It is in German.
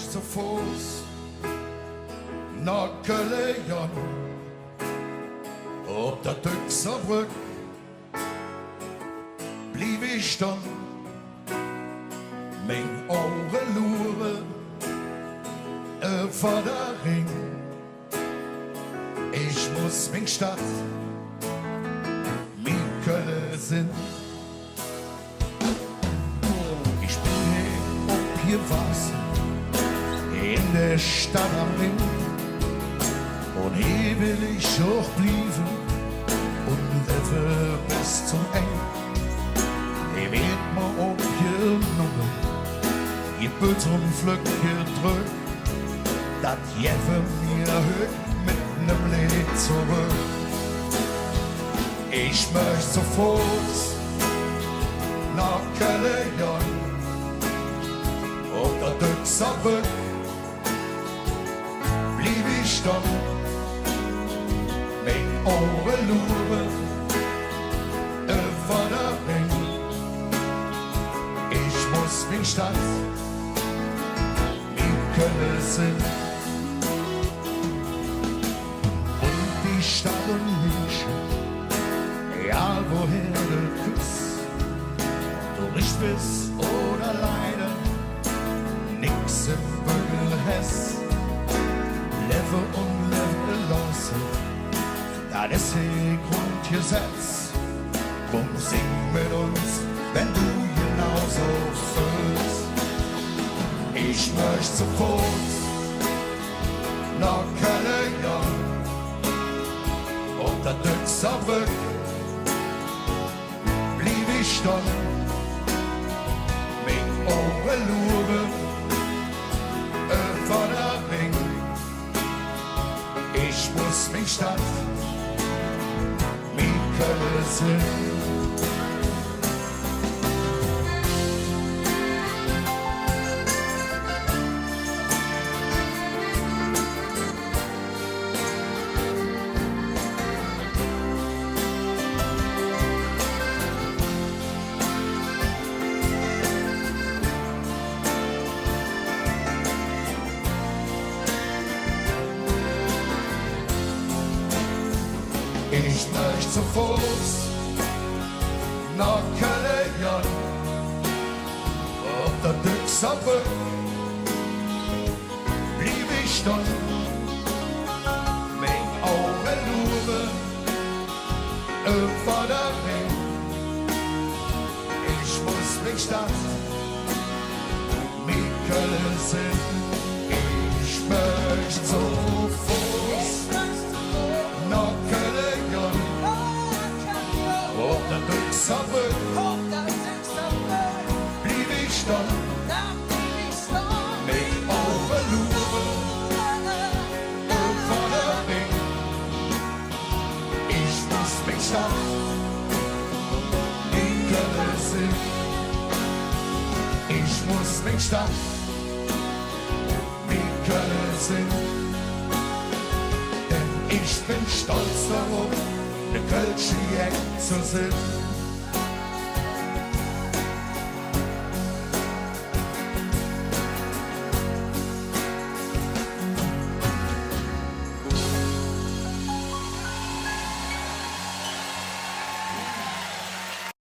möcht zu Fuß nach Köln, ob der Düxer Brück blieb ich dann, mein Augen lure vor der Ring. Ich muss min Stadt, min Köln sind. Ich bin hier ob hier was in der Stadt am Ring. Und hier will ich auch bleiben und lebe bis zum Ende. Hier wird mir auch genommen, ihr Bütt und Pflück gedrückt, dat Jeffe mir hört mit nem Lied zurück. Ich möcht zu Fuß nach Köln, ob der Düxer Brück blieb ich dann. Mijn ogen loeren van der Ring. Ich muss min Stadt, min Köln sind. Und die Stadt und Menschen, ja woher du küsst, du nicht bist oder leider nix im Bügel hast. Leve und leve lassen. Das ist ihr Grundgesetz. Komm, sing mit uns, wenn du genauso fühlst. Ich möcht zu Fuß nach Köln, ob der Düxer Brück blieb ich dann. Mit Augen lure von der Ring. Ich muss min Stadt, Köln sind. Ich möcht zu Fuß nach Köln, ob der Düxer Brück blieb ich dann. Mein Augen lure vor der Ring. Ich muss min Stadt, min Köln sind. Ich möcht zu Fuß nach Köln, ob der Düxer Brück blieb ich dann. Mit Augen lure vor der Ring. Ich muss min Stadt, min Köln sind. Ich muss min Stadt, min Köln sind. Denn ich bin stolz darauf, ne Kölsche Jäger zu sein.